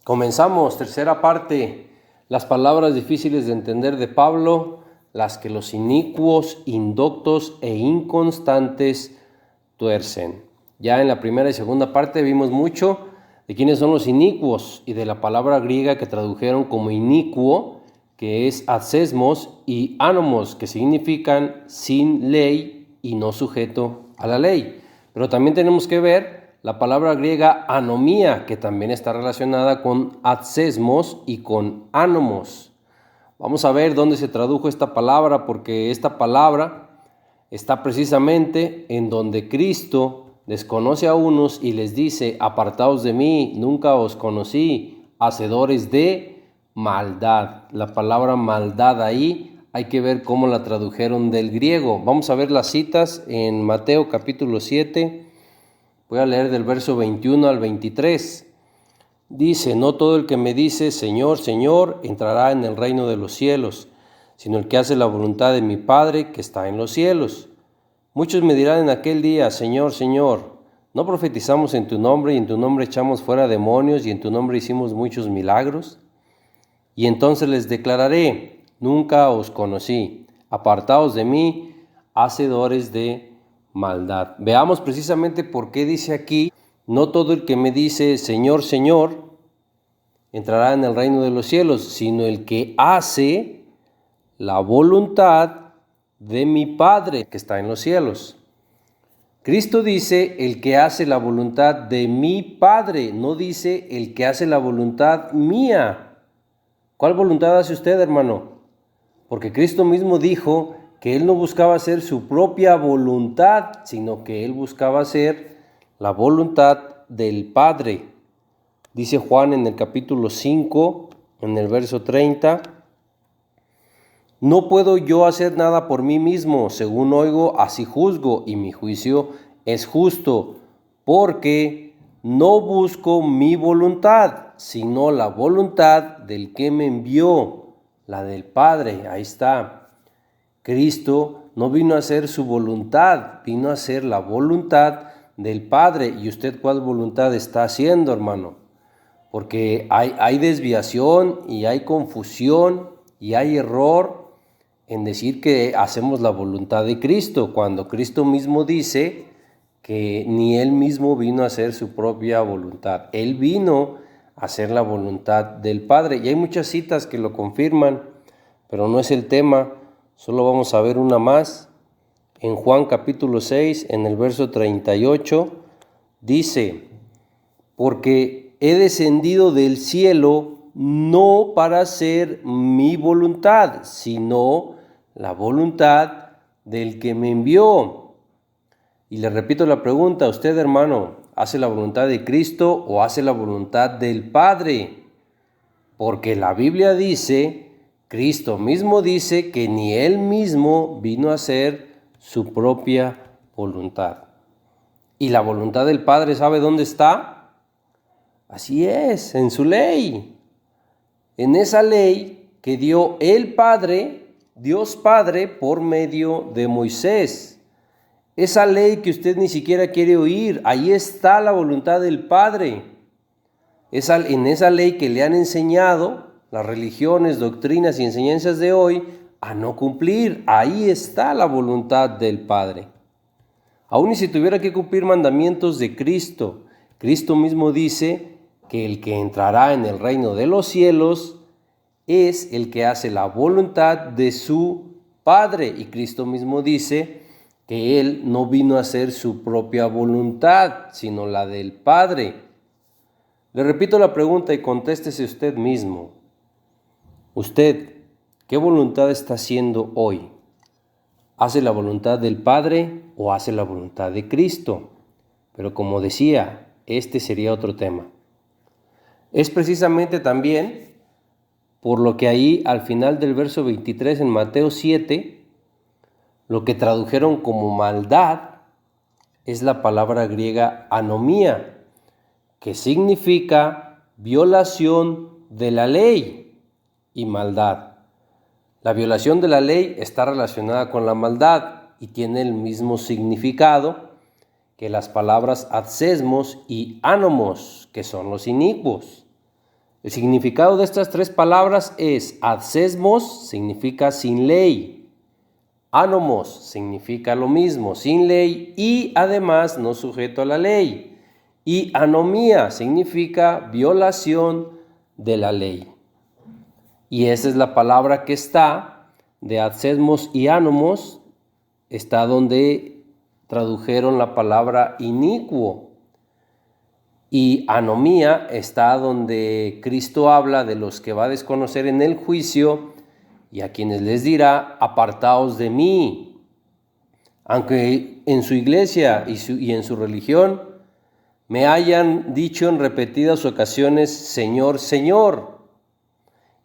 Comenzamos, tercera parte, las palabras difíciles de entender de Pablo, las que los inicuos, indoctos e inconstantes tuercen. Ya en la primera y segunda parte vimos mucho de quiénes son los inicuos y de la palabra griega que tradujeron como inicuo, que es asesmos, y anomos, que significan sin ley y no sujeto a la ley. Pero también tenemos que ver la palabra griega anomía, que también está relacionada con asesmos y con anomos. Vamos a ver dónde se tradujo esta palabra, porque esta palabra está precisamente en donde Cristo desconoce a unos y les dice: apartaos de mí, nunca os conocí, hacedores de maldad. La palabra maldad ahí hay que ver cómo la tradujeron del griego. Vamos a ver las citas en Mateo capítulo 7. Voy a leer del verso 21 al 23. Dice: no todo el que me dice Señor, Señor, entrará en el reino de los cielos, sino el que hace la voluntad de mi Padre que está en los cielos. Muchos me dirán en aquel día: Señor, Señor, ¿no profetizamos en tu nombre y en tu nombre echamos fuera demonios y en tu nombre hicimos muchos milagros? Y entonces les declararé: nunca os conocí, apartaos de mí, hacedores de maldad. Veamos precisamente por qué dice aquí: no todo el que me dice Señor, Señor, entrará en el reino de los cielos, sino el que hace la voluntad de mi Padre que está en los cielos. Cristo dice el que hace la voluntad de mi Padre, no dice el que hace la voluntad mía. ¿Cuál voluntad hace usted, hermano? Porque Cristo mismo dijo que Él no buscaba hacer su propia voluntad, sino que Él buscaba hacer la voluntad del Padre. Dice Juan en el capítulo 5, en el verso 30, no puedo yo hacer nada por mí mismo, según oigo, así juzgo, y mi juicio es justo, porque no busco mi voluntad, sino la voluntad del que me envió, la del Padre. Ahí está. Cristo no vino a hacer su voluntad, vino a hacer la voluntad del Padre. ¿Y usted cuál voluntad está haciendo, hermano? Porque hay desviación y hay confusión y hay error en decir que hacemos la voluntad de Cristo, cuando Cristo mismo dice que ni Él mismo vino a hacer su propia voluntad. Él vino a hacer la voluntad del Padre. Y hay muchas citas que lo confirman, pero no es el tema. Solo vamos a ver una más. En Juan capítulo 6, en el verso 38, dice: porque he descendido del cielo no para hacer mi voluntad, sino la voluntad del que me envió. Y le repito la pregunta: ¿usted, hermano, hace la voluntad de Cristo o hace la voluntad del Padre? Porque la Biblia dice, Cristo mismo dice, que ni Él mismo vino a hacer su propia voluntad. ¿Y la voluntad del Padre sabe dónde está? Así es, en su ley. En esa ley que dio el Padre, Dios Padre, por medio de Moisés. Esa ley que usted ni siquiera quiere oír, ahí está la voluntad del Padre. En esa ley que le han enseñado las religiones, doctrinas y enseñanzas de hoy a no cumplir, ahí está la voluntad del Padre. Aún y si tuviera que cumplir mandamientos de Cristo, Cristo mismo dice que el que entrará en el reino de los cielos es el que hace la voluntad de su Padre. Y Cristo mismo dice que Él no vino a hacer su propia voluntad, sino la del Padre. Le repito la pregunta y contéstese usted mismo. ¿Usted qué voluntad está haciendo hoy? ¿Hace la voluntad del Padre o hace la voluntad de Cristo? Pero como decía, este sería otro tema. Es precisamente también por lo que ahí al final del verso 23 en Mateo 7, lo que tradujeron como maldad es la palabra griega anomía, que significa violación de la ley y maldad. La violación de la ley está relacionada con la maldad y tiene el mismo significado que las palabras asesmos y anomos, que son los inicuos. El significado de estas tres palabras es adsesmos, significa sin ley. Anomos significa lo mismo, sin ley y además no sujeto a la ley. Y anomía significa violación de la ley. Y esa es la palabra que está de adsesmos y anomos, está donde tradujeron la palabra inicuo. Y anomía está donde Cristo habla de los que va a desconocer en el juicio y a quienes les dirá, apartaos de mí. Aunque en su iglesia y en su religión me hayan dicho en repetidas ocasiones, Señor, Señor.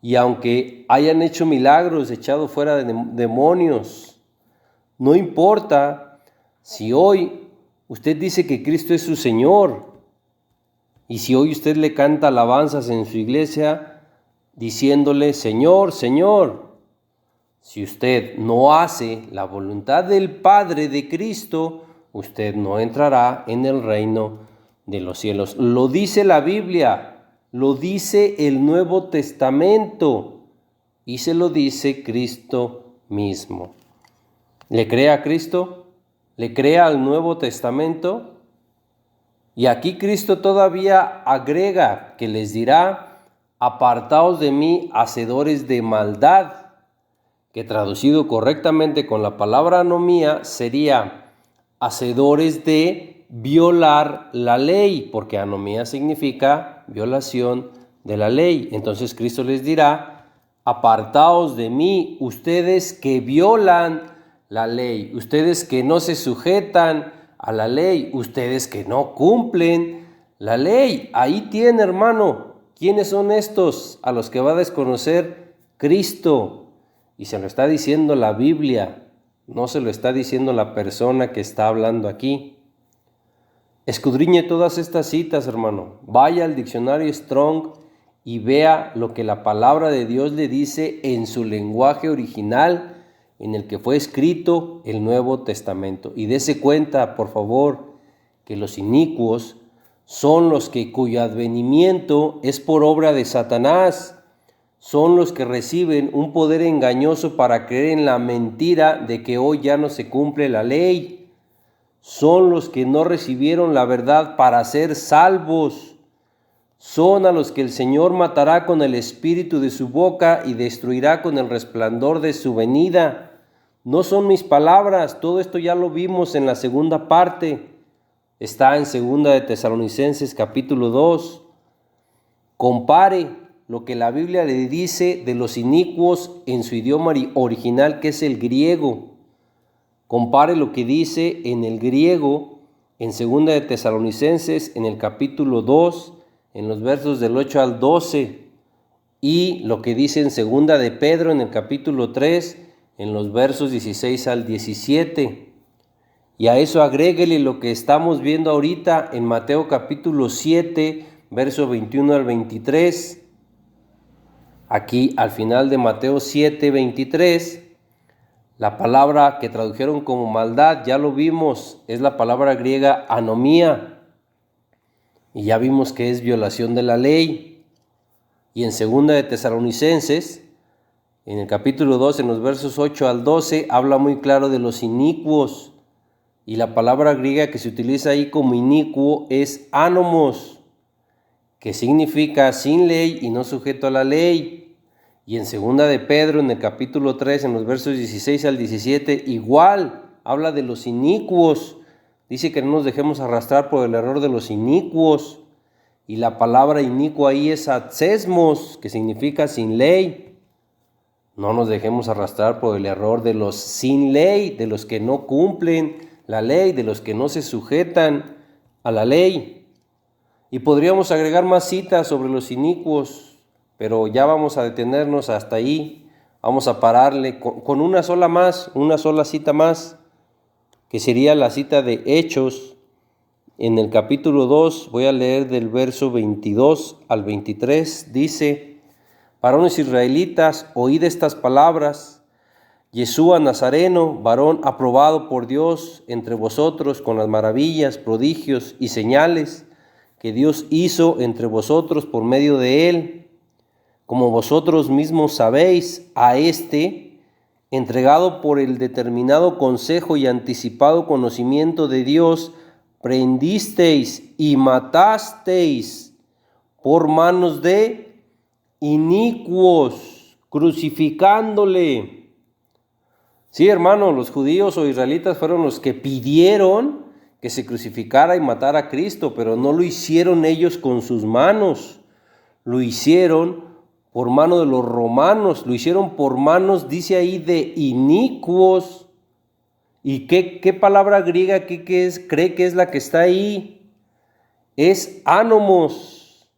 Y aunque hayan hecho milagros, echado fuera de demonios, no importa si hoy usted dice que Cristo es su Señor. Y si hoy usted le canta alabanzas en su iglesia diciéndole, Señor, Señor, si usted no hace la voluntad del Padre de Cristo, usted no entrará en el reino de los cielos. Lo dice la Biblia, lo dice el Nuevo Testamento y se lo dice Cristo mismo. ¿Le cree a Cristo? ¿Le cree al Nuevo Testamento? Y aquí Cristo todavía agrega que les dirá, apartaos de mí, hacedores de maldad, que traducido correctamente con la palabra anomía sería hacedores de violar la ley, porque anomía significa violación de la ley. Entonces Cristo les dirá, apartaos de mí, ustedes que violan la ley, ustedes que no se sujetan a la ley, ustedes que no cumplen la ley. Ahí tiene, hermano, ¿quiénes son estos a los que va a desconocer Cristo? Y se lo está diciendo la Biblia, no se lo está diciendo la persona que está hablando aquí. Escudriñe todas estas citas, hermano. Vaya al diccionario Strong y vea lo que la palabra de Dios le dice en su lenguaje original, en el que fue escrito el Nuevo Testamento. Y dése cuenta, por favor, que los inicuos son los cuyo advenimiento es por obra de Satanás. Son los que reciben un poder engañoso para creer en la mentira de que hoy ya no se cumple la ley. Son los que no recibieron la verdad para ser salvos. Son a los que el Señor matará con el espíritu de su boca y destruirá con el resplandor de su venida. No son mis palabras, todo esto ya lo vimos en la segunda parte. Está en 2 de Tesalonicenses capítulo 2. Compare lo que la Biblia le dice de los inicuos en su idioma original, que es el griego. Compare lo que dice en el griego en 2 de Tesalonicenses en el capítulo 2, en los versos del 8 al 12, y lo que dice en 2 de Pedro en el capítulo 3, en los versos 16 al 17. Y a eso agréguele lo que estamos viendo ahorita en Mateo capítulo 7, verso 21 al 23. Aquí al final de Mateo 7, 23, la palabra que tradujeron como maldad, ya lo vimos, es la palabra griega anomía. Y ya vimos que es violación de la ley. Y en 2 de Tesalonicenses, en el capítulo 2, en los versos 8 al 12, habla muy claro de los inicuos. Y la palabra griega que se utiliza ahí como inicuo es anomos, que significa sin ley y no sujeto a la ley. Y en 2 de Pedro, en el capítulo 3, en los versos 16 al 17, igual habla de los inicuos. Dice que no nos dejemos arrastrar por el error de los inicuos. Y la palabra inicuo ahí es adsesmos, que significa sin ley. No nos dejemos arrastrar por el error de los sin ley, de los que no cumplen la ley, de los que no se sujetan a la ley. Y podríamos agregar más citas sobre los inicuos, pero ya vamos a detenernos hasta ahí. Vamos a pararle con una sola cita más, que sería la cita de Hechos. En el capítulo 2, voy a leer del verso 22 al 23, dice: varones israelitas, oíd estas palabras. Yeshua Nazareno, varón aprobado por Dios entre vosotros con las maravillas, prodigios y señales que Dios hizo entre vosotros por medio de él, como vosotros mismos sabéis, a éste, entregado por el determinado consejo y anticipado conocimiento de Dios, prendisteis y matasteis por manos de inicuos, crucificándole. Sí, hermano, los judíos o israelitas fueron los que pidieron que se crucificara y matara a Cristo, pero no lo hicieron ellos con sus manos, lo hicieron por mano de los romanos, lo hicieron por manos, dice ahí, de inicuos. ¿Y qué palabra griega cree que es la que está ahí? Es ánomos.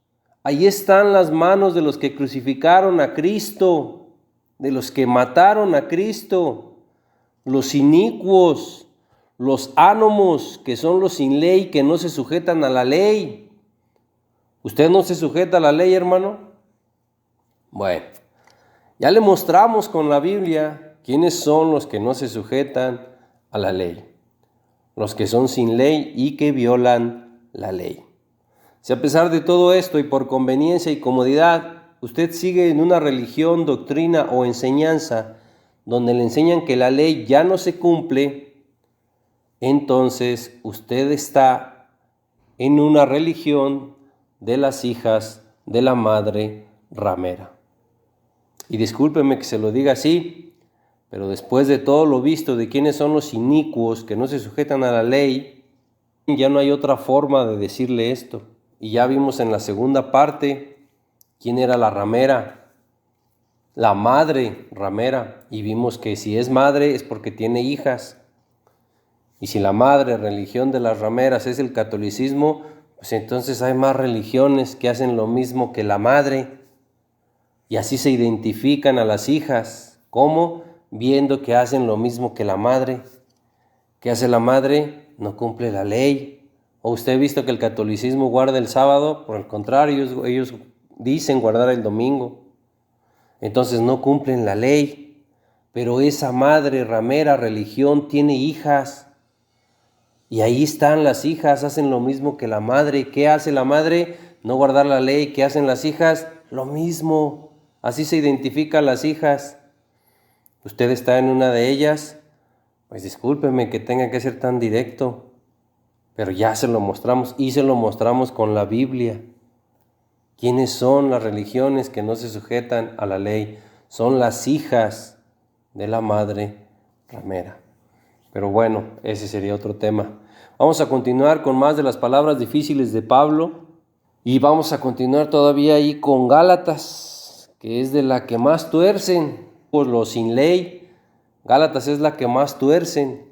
Ahí están las manos de los que crucificaron a Cristo, de los que mataron a Cristo, los inicuos, los ánomos, que son los sin ley, que no se sujetan a la ley. ¿Usted no se sujeta a la ley, hermano? Bueno, ya le mostramos con la Biblia quiénes son los que no se sujetan a la ley, los que son sin ley y que violan la ley. Si a pesar de todo esto y por conveniencia y comodidad, usted sigue en una religión, doctrina o enseñanza donde le enseñan que la ley ya no se cumple, entonces usted está en una religión de las hijas de la madre ramera. Y discúlpeme que se lo diga así, pero después de todo lo visto de quiénes son los inicuos que no se sujetan a la ley, ya no hay otra forma de decirle esto. Y ya vimos en la segunda parte quién era la ramera, la madre ramera, y vimos que si es madre es porque tiene hijas. Y si la madre religión de las rameras es el catolicismo, pues entonces hay más religiones que hacen lo mismo que la madre. Y así se identifican a las hijas. ¿Cómo? Viendo que hacen lo mismo que la madre. ¿Qué hace la madre? No cumple la ley. ¿O usted ha visto que el catolicismo guarda el sábado? Por el contrario, ellos dicen guardar el domingo. Entonces no cumplen la ley. Pero esa madre ramera religión tiene hijas. Y ahí están las hijas, hacen lo mismo que la madre. ¿Qué hace la madre? No guardar la ley. ¿Qué hacen las hijas? Lo mismo. Así se identifican las hijas. ¿Usted está en una de ellas? Pues discúlpeme que tenga que ser tan directo, pero ya se lo mostramos y se lo mostramos con la Biblia. ¿Quiénes son las religiones que no se sujetan a la ley? Son las hijas de la madre ramera. Pero bueno, ese sería otro tema. Vamos a continuar con más de las palabras difíciles de Pablo y vamos a continuar todavía ahí con Gálatas, que es de la que más tuercen, por lo sin ley. Gálatas es la que más tuercen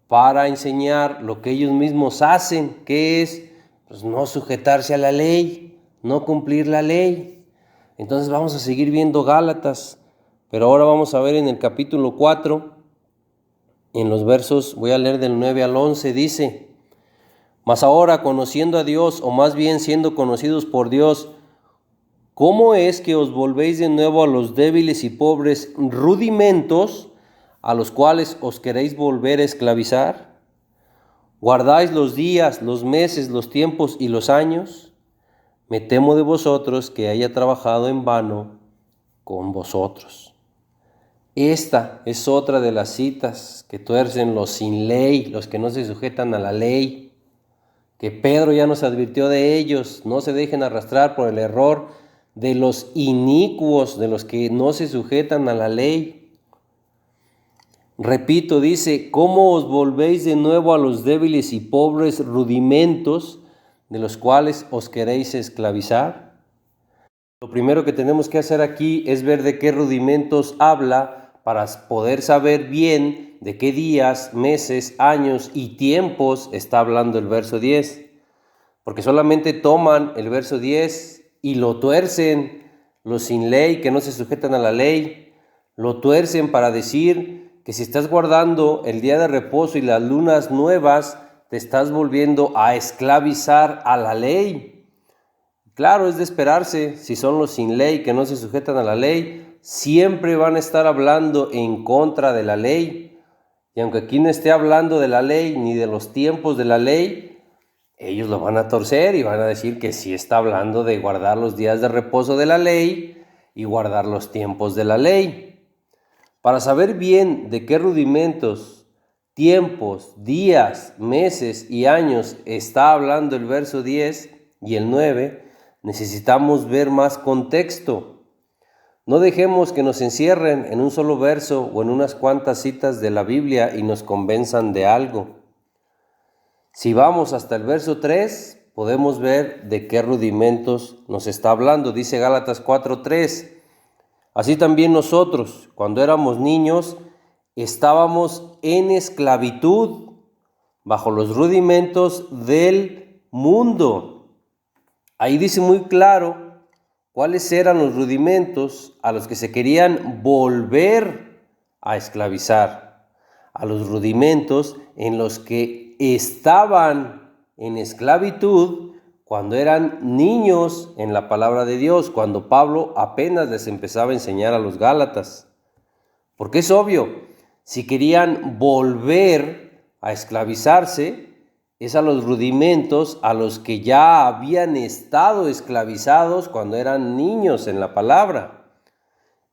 para enseñar lo que ellos mismos hacen, que es pues, no sujetarse a la ley, no cumplir la ley. Entonces vamos a seguir viendo Gálatas, pero ahora vamos a ver en el capítulo 4, en los versos, voy a leer del 9 al 11, dice: Mas ahora, conociendo a Dios, o más bien siendo conocidos por Dios, ¿cómo es que os volvéis de nuevo a los débiles y pobres rudimentos a los cuales os queréis volver a esclavizar? ¿Guardáis los días, los meses, los tiempos y los años? Me temo de vosotros que haya trabajado en vano con vosotros. Esta es otra de las citas que tuercen los sin ley, los que no se sujetan a la ley, que Pedro ya nos advirtió de ellos. No se dejen arrastrar por el error de los inicuos, de los que no se sujetan a la ley. Repito, dice: ¿cómo os volvéis de nuevo a los débiles y pobres rudimentos de los cuales os queréis esclavizar? Lo primero que tenemos que hacer aquí es ver de qué rudimentos habla para poder saber bien de qué días, meses, años y tiempos está hablando el verso 10. Porque solamente toman el verso 10 y lo tuercen, los sin ley que no se sujetan a la ley, lo tuercen para decir que si estás guardando el día de reposo y las lunas nuevas, te estás volviendo a esclavizar a la ley. Claro, es de esperarse, si son los sin ley que no se sujetan a la ley, siempre van a estar hablando en contra de la ley. Y aunque aquí no esté hablando de la ley ni de los tiempos de la ley, ellos lo van a torcer y van a decir que sí está hablando de guardar los días de reposo de la ley y guardar los tiempos de la ley. Para saber bien de qué rudimentos, tiempos, días, meses y años está hablando el verso 10 y el 9, necesitamos ver más contexto. No dejemos que nos encierren en un solo verso o en unas cuantas citas de la Biblia y nos convenzan de algo. Si vamos hasta el verso 3, podemos ver de qué rudimentos nos está hablando. Dice Gálatas 4:3. Así también nosotros, cuando éramos niños, estábamos en esclavitud bajo los rudimentos del mundo. Ahí dice muy claro cuáles eran los rudimentos a los que se querían volver a esclavizar, a los rudimentos en los que estaban en esclavitud cuando eran niños en la palabra de Dios, cuando Pablo apenas les empezaba a enseñar a los Gálatas. Porque es obvio, si querían volver a esclavizarse, es a los rudimentos a los que ya habían estado esclavizados cuando eran niños en la palabra.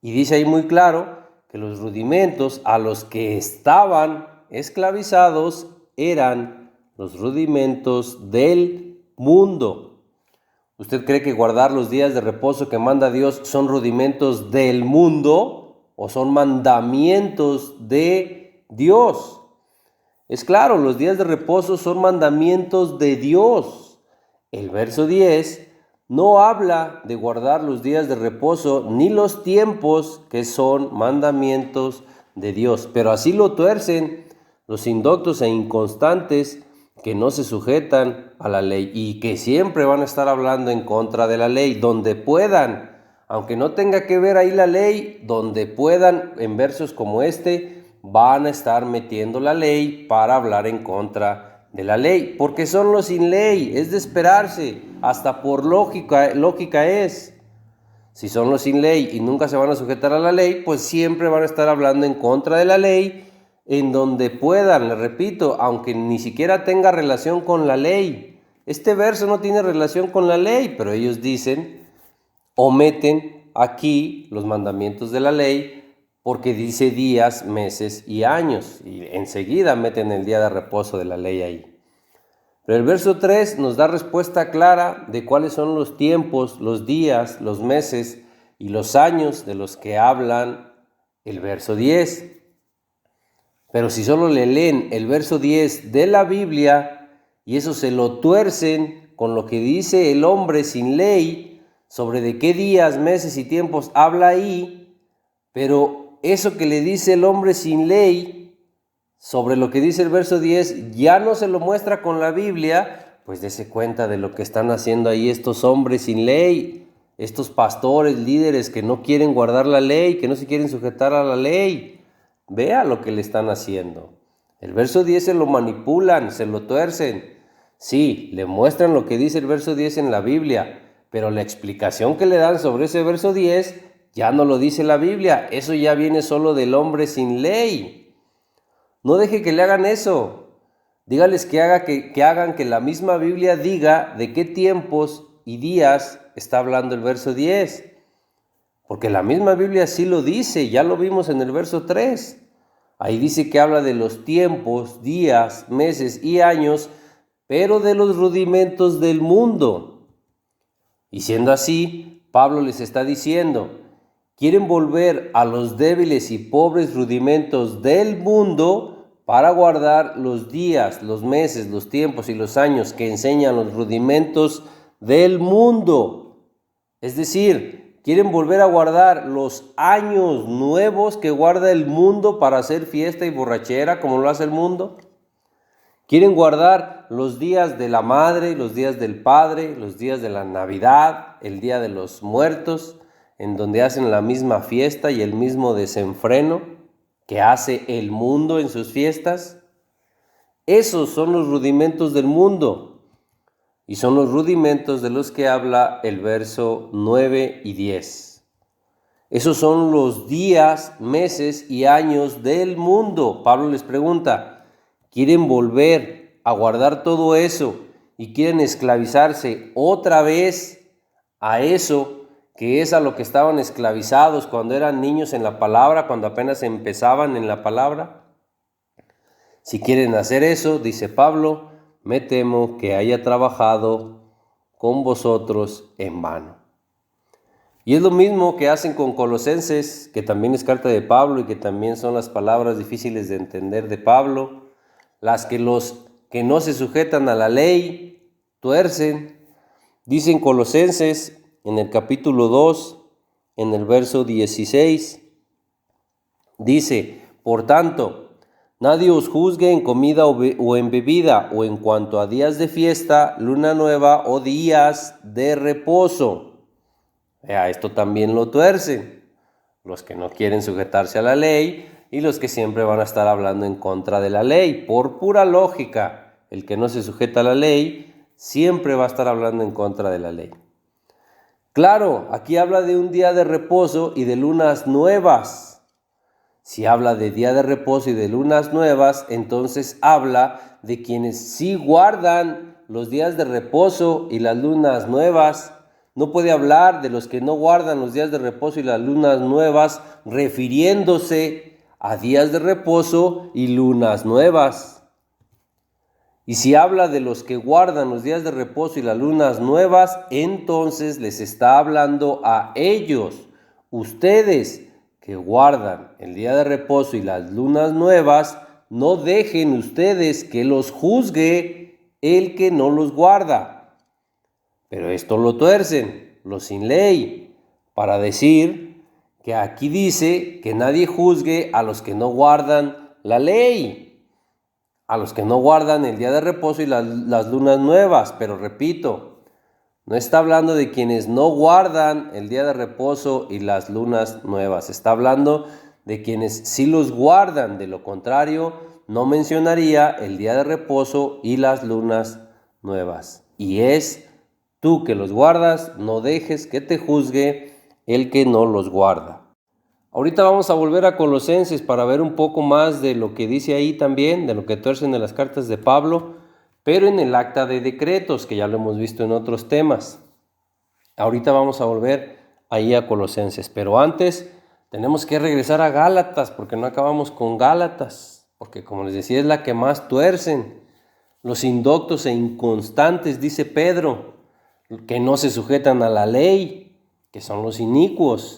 Y dice ahí muy claro que los rudimentos a los que estaban esclavizados eran los rudimentos del mundo. ¿Usted cree que guardar los días de reposo que manda Dios son rudimentos del mundo o son mandamientos de Dios? Es claro, los días de reposo son mandamientos de Dios. El verso 10 no habla de guardar los días de reposo ni los tiempos que son mandamientos de Dios, pero así lo tuercen los indoctos e inconstantes que no se sujetan a la ley y que siempre van a estar hablando en contra de la ley, donde puedan, aunque no tenga que ver ahí la ley, donde puedan, en versos como este, van a estar metiendo la ley para hablar en contra de la ley, porque son los sin ley, es de esperarse, hasta por lógica es. Si son los sin ley y nunca se van a sujetar a la ley, pues siempre van a estar hablando en contra de la ley, en donde puedan, les repito, aunque ni siquiera tenga relación con la ley. Este verso no tiene relación con la ley, pero ellos dicen, ometen aquí los mandamientos de la ley, porque dice días, meses y años, y enseguida meten el día de reposo de la ley ahí. Pero el verso 3 nos da respuesta clara de cuáles son los tiempos, los días, los meses y los años de los que hablan el verso 10. Pero si solo le leen el verso 10 de la Biblia y eso se lo tuercen con lo que dice el hombre sin ley sobre de qué días, meses y tiempos habla ahí, pero eso que le dice el hombre sin ley sobre lo que dice el verso 10 ya no se lo muestra con la Biblia, pues dése cuenta de lo que están haciendo ahí estos hombres sin ley, estos pastores, líderes que no quieren guardar la ley, que no se quieren sujetar a la ley. Vea lo que le están haciendo. El verso 10 se lo manipulan, se lo tuercen. Sí, le muestran lo que dice el verso 10 en la Biblia, pero la explicación que le dan sobre ese verso 10 ya no lo dice la Biblia. Eso ya viene solo del hombre sin ley. No deje que le hagan eso. Dígales que hagan que la misma Biblia diga de qué tiempos y días está hablando el verso 10. Porque la misma Biblia sí lo dice, ya lo vimos en el verso 3. Ahí dice que habla de los tiempos, días, meses y años, pero de los rudimentos del mundo. Y siendo así, Pablo les está diciendo, quieren volver a los débiles y pobres rudimentos del mundo para guardar los días, los meses, los tiempos y los años que enseñan los rudimentos del mundo. Es decir, quieren volver a guardar los años nuevos que guarda el mundo para hacer fiesta y borrachera como lo hace el mundo. Quieren guardar los días de la madre, los días del padre, los días de la Navidad, el día de los muertos, en donde hacen la misma fiesta y el mismo desenfreno que hace el mundo en sus fiestas. Esos son los rudimentos del mundo. Y son los rudimentos de los que habla el verso 9 y 10. Esos son los días, meses y años del mundo. Pablo les pregunta, ¿quieren volver a guardar todo eso y quieren esclavizarse otra vez a eso que es a lo que estaban esclavizados cuando eran niños en la palabra, cuando apenas empezaban en la palabra. Si quieren hacer eso, dice Pablo, me temo que haya trabajado con vosotros en vano. Y es lo mismo que hacen con Colosenses, que también es carta de Pablo y que también son las palabras difíciles de entender de Pablo, las que los que no se sujetan a la ley tuercen. Dicen Colosenses en el capítulo 2, en el verso 16, dice, por tanto, nadie os juzgue en comida o en bebida, o en cuanto a días de fiesta, luna nueva o días de reposo. Esto también lo tuercen los que no quieren sujetarse a la ley y los que siempre van a estar hablando en contra de la ley. Por pura lógica, el que no se sujeta a la ley siempre va a estar hablando en contra de la ley. Claro, aquí habla de un día de reposo y de lunas nuevas. Si habla de día de reposo y de lunas nuevas, entonces habla de quienes sí guardan los días de reposo y las lunas nuevas. No puede hablar de los que no guardan los días de reposo y las lunas nuevas, refiriéndose a días de reposo y lunas nuevas. Y si habla de los que guardan los días de reposo y las lunas nuevas, entonces les está hablando a ellos, ustedes que guardan el día de reposo y las lunas nuevas, no dejen ustedes que los juzgue el que no los guarda. Pero esto lo tuercen, los sin ley, para decir que aquí dice que nadie juzgue a los que no guardan la ley, a los que no guardan el día de reposo y las lunas nuevas. Pero repito, no está hablando de quienes no guardan el día de reposo y las lunas nuevas. Está hablando de quienes sí los guardan. De lo contrario, no mencionaría el día de reposo y las lunas nuevas. Y es tú que los guardas, no dejes que te juzgue el que no los guarda. Ahorita vamos a volver a Colosenses para ver un poco más de lo que dice ahí también, de lo que tuercen en las cartas de Pablo, pero en el acta de decretos, que ya lo hemos visto en otros temas. Ahorita vamos a volver ahí a Colosenses, pero antes tenemos que regresar a Gálatas, porque no acabamos con Gálatas, porque como les decía es la que más tuercen. Los indoctos e inconstantes, dice Pedro, que no se sujetan a la ley, que son los inicuos.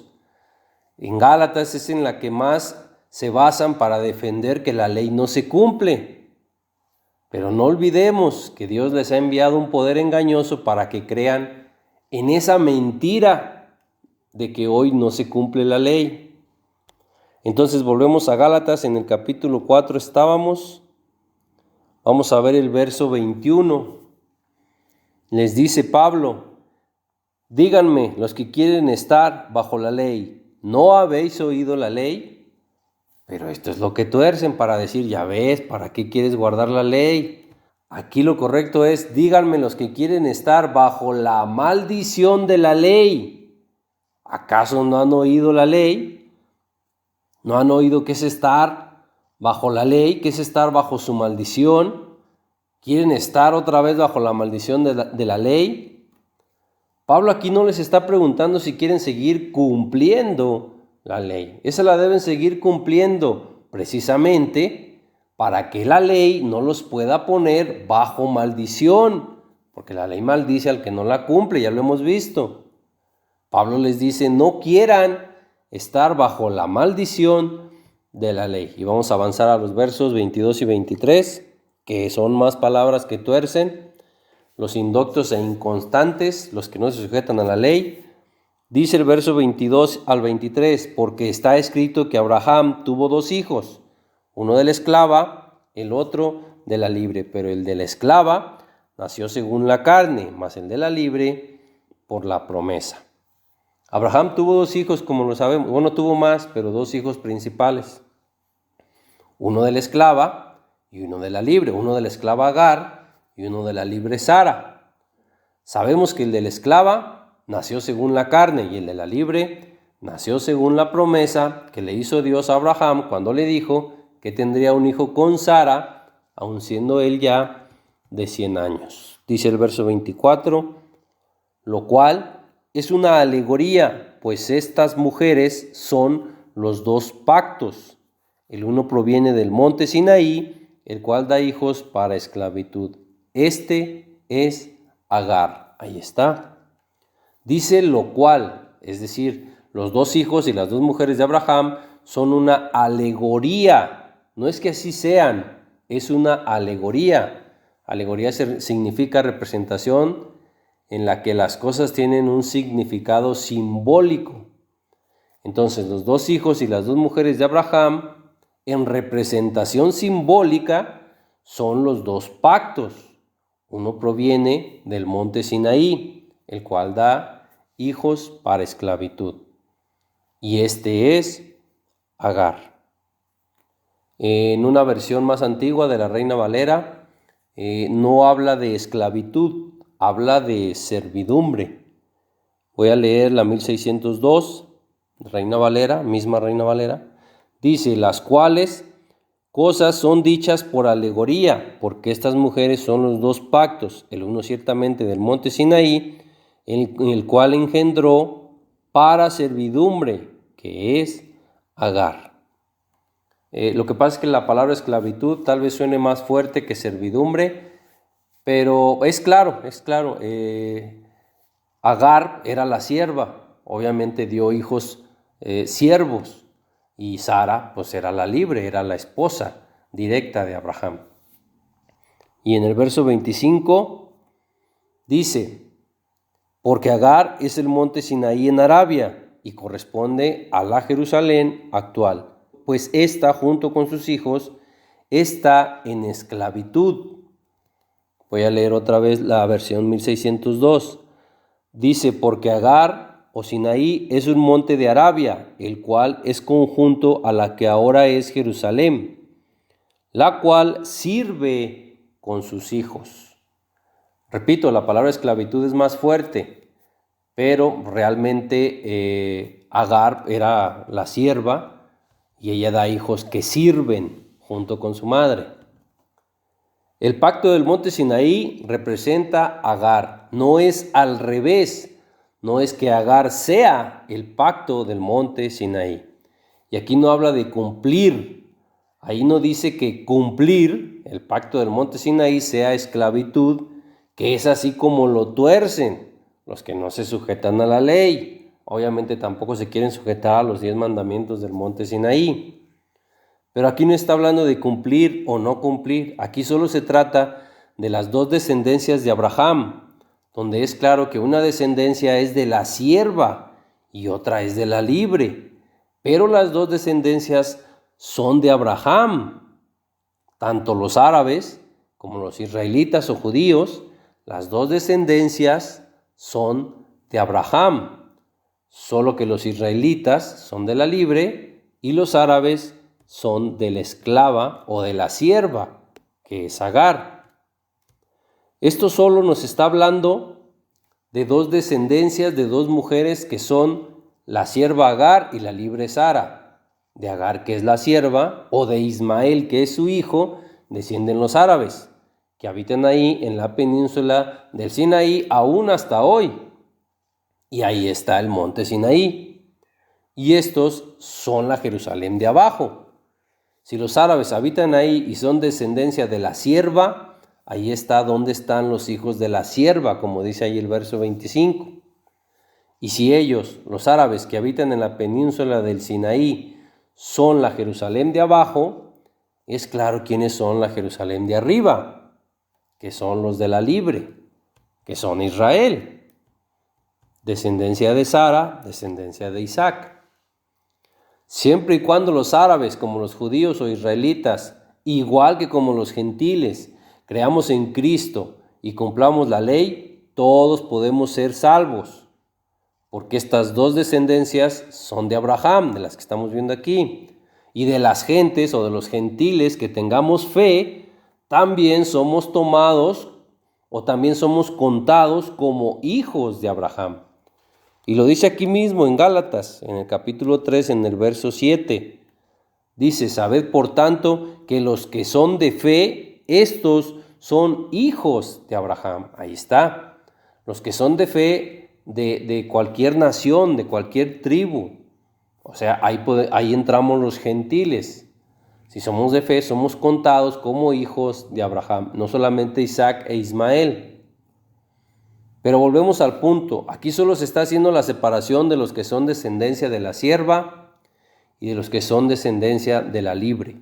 En Gálatas es en la que más se basan para defender que la ley no se cumple. Pero no olvidemos que Dios les ha enviado un poder engañoso para que crean en esa mentira de que hoy no se cumple la ley. Entonces volvemos a Gálatas, en el capítulo 4 estábamos. Vamos a ver el verso 21. Les dice Pablo, díganme los que quieren estar bajo la ley, ¿no habéis oído la ley? Pero esto es lo que tuercen para decir, ya ves, ¿para qué quieres guardar la ley? Aquí lo correcto es, díganme los que quieren estar bajo la maldición de la ley. ¿Acaso no han oído la ley? ¿No han oído qué es estar bajo la ley? ¿Qué es estar bajo su maldición? ¿Quieren estar otra vez bajo la maldición de la ley? Pablo aquí no les está preguntando si quieren seguir cumpliendo la ley. Esa la deben seguir cumpliendo precisamente para que la ley no los pueda poner bajo maldición, porque la ley maldice al que no la cumple, ya lo hemos visto. Pablo les dice, no quieran estar bajo la maldición de la ley. Y vamos a avanzar a los versos 22 y 23, que son más palabras que tuercen. Los indoctos e inconstantes, los que no se sujetan a la ley. Dice el verso 22 al 23, porque está escrito que Abraham tuvo 2 hijos, uno de la esclava, el otro de la libre, pero el de la esclava nació según la carne, mas el de la libre por la promesa. Abraham tuvo 2 hijos, como lo sabemos, bueno, tuvo más, pero 2 hijos principales, uno de la esclava y uno de la libre, uno de la esclava Agar y uno de la libre Sara. Sabemos que el de la esclava nació según la carne y el de la libre nació según la promesa que le hizo Dios a Abraham cuando le dijo que tendría un hijo con Sara, aun siendo él ya de 100 años. Dice el verso 24, lo cual es una alegoría, pues estas mujeres son los dos pactos. El uno proviene del monte Sinaí, el cual da hijos para esclavitud. Este es Agar. Ahí está. Dice lo cual, es decir, los dos hijos y las dos mujeres de Abraham son una alegoría. No es que así sean, es una alegoría. Alegoría significa representación en la que las cosas tienen un significado simbólico. Entonces, los dos hijos y las dos mujeres de Abraham, en representación simbólica, son los dos pactos. Uno proviene del monte Sinaí, el cual da hijos para esclavitud. Y este es Agar. En una versión más antigua de la Reina Valera, no habla de esclavitud, habla de servidumbre. Voy a leer la 1602, Reina Valera, misma Reina Valera. Dice, las cuales cosas son dichas por alegoría, porque estas mujeres son los dos pactos, el uno ciertamente del monte Sinaí, en el cual engendró para servidumbre, que es Agar. Lo que pasa es que la palabra esclavitud tal vez suene más fuerte que servidumbre, pero es claro. Agar era la sierva, obviamente dio hijos siervos, y Sara pues era la libre, era la esposa directa de Abraham. Y en el verso 25 dice, porque Agar es el monte Sinaí en Arabia y corresponde a la Jerusalén actual, pues ésta junto con sus hijos está en esclavitud. Voy a leer otra vez la versión 1602. Dice, porque Agar o Sinaí es un monte de Arabia, el cual es conjunto a la que ahora es Jerusalén, la cual sirve con sus hijos. Repito, la palabra esclavitud es más fuerte, pero realmente Agar era la sierva y ella da hijos que sirven junto con su madre. El pacto del monte Sinaí representa a Agar, no es al revés. No es que Agar sea el pacto del monte Sinaí. Y aquí no habla de cumplir. Ahí no dice que cumplir el pacto del monte Sinaí sea esclavitud, que es así como lo tuercen los que no se sujetan a la ley. Obviamente tampoco se quieren sujetar a los 10 mandamientos del monte Sinaí. Pero aquí no está hablando de cumplir o no cumplir. Aquí solo se trata de las dos descendencias de Abraham, donde es claro que una descendencia es de la sierva y otra es de la libre. Pero las dos descendencias son de Abraham. Tanto los árabes como los israelitas o judíos, las dos descendencias son de Abraham. Solo que los israelitas son de la libre y los árabes son de la esclava o de la sierva, que es Agar. Esto solo nos está hablando de dos descendencias de dos mujeres que son la sierva Agar y la libre Sara. De Agar, que es la sierva, o de Ismael, que es su hijo, descienden los árabes, que habitan ahí en la península del Sinaí aún hasta hoy. Y ahí está el monte Sinaí. Y estos son la Jerusalén de abajo. Si los árabes habitan ahí y son descendencia de la sierva, ahí está donde están los hijos de la sierva, como dice ahí el verso 25. Y si ellos, los árabes que habitan en la península del Sinaí, son la Jerusalén de abajo, es claro quiénes son la Jerusalén de arriba, que son los de la libre, que son Israel, descendencia de Sara, descendencia de Isaac. Siempre y cuando los árabes, como los judíos o israelitas, igual que como los gentiles, creamos en Cristo y cumplamos la ley, todos podemos ser salvos, porque estas dos descendencias son de Abraham, de las que estamos viendo aquí, y de las gentes o de los gentiles que tengamos fe, también somos tomados o también somos contados como hijos de Abraham. Y lo dice aquí mismo en Gálatas, en el capítulo 3, en el verso 7. Dice, sabed por tanto que los que son de fe, estos son hijos de Abraham. Ahí está. Los que son de fe de cualquier nación, de cualquier tribu. O sea, ahí entramos los gentiles. Si somos de fe, somos contados como hijos de Abraham, no solamente Isaac e Ismael. Pero volvemos al punto. Aquí solo se está haciendo la separación de los que son descendencia de la sierva y de los que son descendencia de la libre.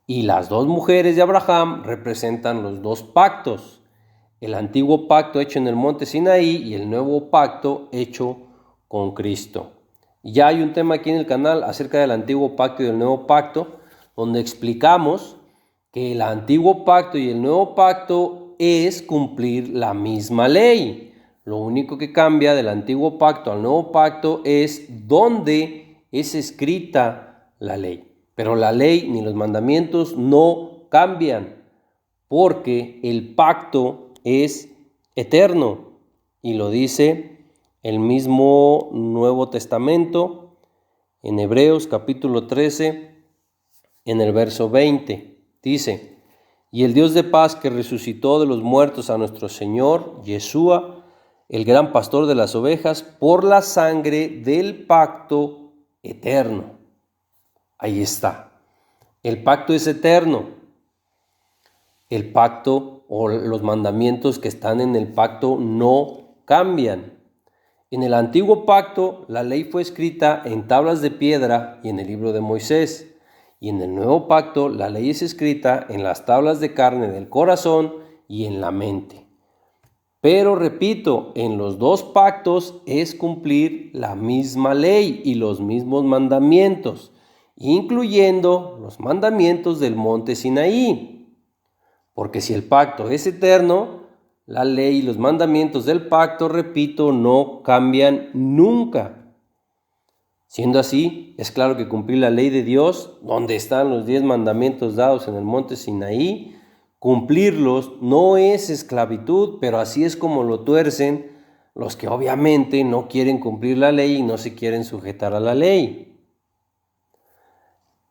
Y las dos mujeres de Abraham representan los dos pactos. El antiguo pacto hecho en el monte Sinaí y el nuevo pacto hecho con Cristo. Ya hay un tema aquí en el canal acerca del antiguo pacto y del nuevo pacto, donde explicamos que el antiguo pacto y el nuevo pacto es cumplir la misma ley. Lo único que cambia del antiguo pacto al nuevo pacto es dónde es escrita la ley. Pero la ley ni los mandamientos no cambian, porque el pacto es eterno. Y lo dice el mismo Nuevo Testamento en Hebreos capítulo 13, en el verso 20. Dice: y el Dios de paz que resucitó de los muertos a nuestro Señor, Yeshua, el gran pastor de las ovejas, por la sangre del pacto eterno. Ahí está. El pacto es eterno. El pacto o los mandamientos que están en el pacto no cambian. En el antiguo pacto, la ley fue escrita en tablas de piedra y en el libro de Moisés. Y en el nuevo pacto, la ley es escrita en las tablas de carne del corazón y en la mente. Pero repito, en los dos pactos es cumplir la misma ley y los mismos mandamientos, incluyendo los mandamientos del monte Sinaí. Porque si el pacto es eterno, la ley y los mandamientos del pacto, repito, no cambian nunca. Siendo así, es claro que cumplir la ley de Dios, donde están los 10 mandamientos dados en el monte Sinaí, cumplirlos no es esclavitud, pero así es como lo tuercen los que obviamente no quieren cumplir la ley y no se quieren sujetar a la ley.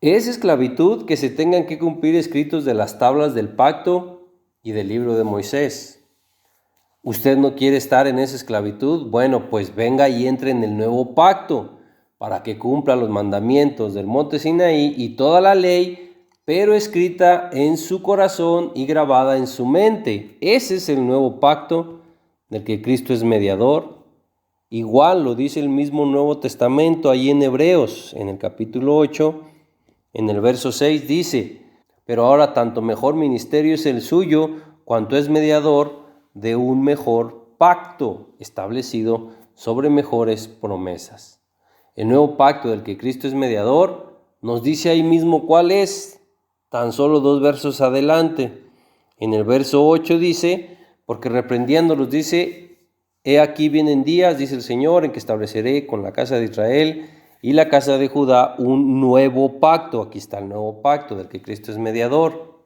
Es esclavitud que se tengan que cumplir escritos de las tablas del pacto y del libro de Moisés. ¿Usted no quiere estar en esa esclavitud? Bueno, pues venga y entre en el nuevo pacto para que cumpla los mandamientos del monte Sinaí y toda la ley, pero escrita en su corazón y grabada en su mente. Ese es el nuevo pacto del que Cristo es mediador. Igual lo dice el mismo Nuevo Testamento ahí en Hebreos, en el capítulo 8, en el verso 6 dice: pero ahora tanto mejor ministerio es el suyo, cuanto es mediador de un mejor pacto establecido sobre mejores promesas. El nuevo pacto del que Cristo es mediador nos dice ahí mismo cuál es, tan solo 2 versos adelante. En el verso 8 dice: porque reprendiéndolos dice: he aquí vienen días, dice el Señor, en que estableceré con la casa de Israel y la casa de Judá un nuevo pacto. Aquí está el nuevo pacto del que Cristo es mediador.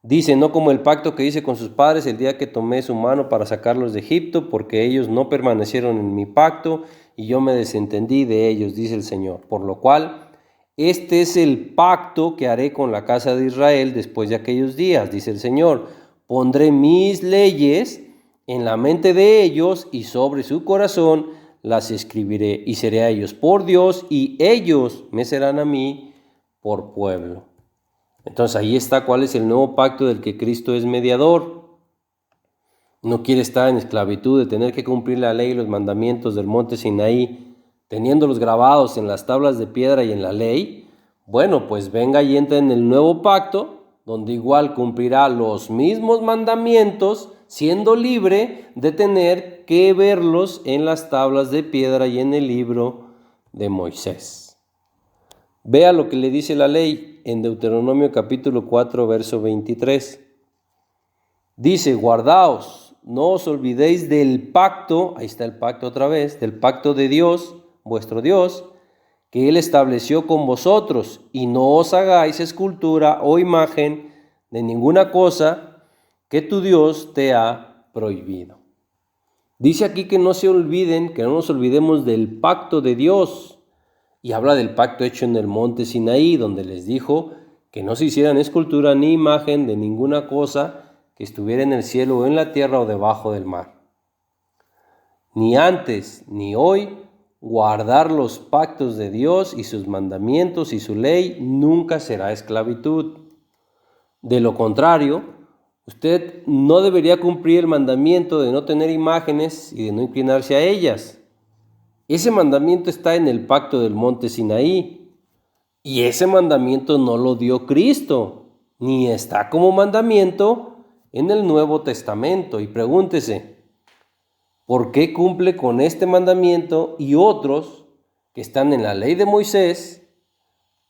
Dice: no como el pacto que hice con sus padres el día que tomé su mano para sacarlos de Egipto, porque ellos no permanecieron en mi pacto y yo me desentendí de ellos, dice el Señor. Por lo cual, este es el pacto que haré con la casa de Israel después de aquellos días, dice el Señor. Pondré mis leyes en la mente de ellos y sobre su corazón las escribiré, y seré a ellos por Dios y ellos me serán a mí por pueblo. Entonces ahí está cuál es el nuevo pacto del que Cristo es mediador. No quiere estar en esclavitud de tener que cumplir la ley y los mandamientos del monte Sinaí, teniéndolos grabados en las tablas de piedra y en la ley. Bueno, pues venga y entra en el nuevo pacto, donde igual cumplirá los mismos mandamientos, siendo libre de tener que verlos en las tablas de piedra y en el libro de Moisés. Vea lo que le dice la ley en Deuteronomio capítulo 4, verso 23. Dice: guardaos, no os olvidéis del pacto, ahí está el pacto otra vez, del pacto de Dios, vuestro Dios, que Él estableció con vosotros, y no os hagáis escultura o imagen de ninguna cosa que tu Dios te ha prohibido. Dice aquí que no se olviden, que no nos olvidemos del pacto de Dios, y habla del pacto hecho en el monte Sinaí, donde les dijo que no se hicieran escultura ni imagen de ninguna cosa que estuviera en el cielo o en la tierra o debajo del mar. ni antes ni hoy, guardar los pactos de Dios y sus mandamientos y su ley nunca será esclavitud. De lo contrario, usted no debería cumplir el mandamiento de no tener imágenes y de no inclinarse a ellas. Ese mandamiento está en el pacto del monte Sinaí, y ese mandamiento no lo dio Cristo, ni está como mandamiento en el Nuevo Testamento. Y pregúntese, ¿por qué cumple con este mandamiento y otros que están en la ley de Moisés?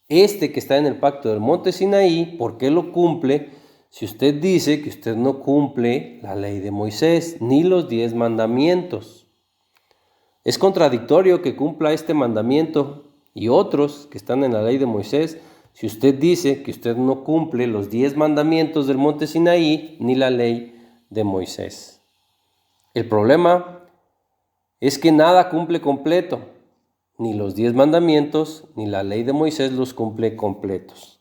Este que está en el pacto del monte Sinaí, ¿por qué lo cumple si usted dice que usted no cumple la ley de Moisés ni los 10 mandamientos? Es contradictorio que cumpla este mandamiento y otros que están en la ley de Moisés si usted dice que usted no cumple los 10 mandamientos del monte Sinaí ni la ley de Moisés. El problema es que nada cumple completo. Ni los 10 mandamientos, ni la ley de Moisés los cumple completos.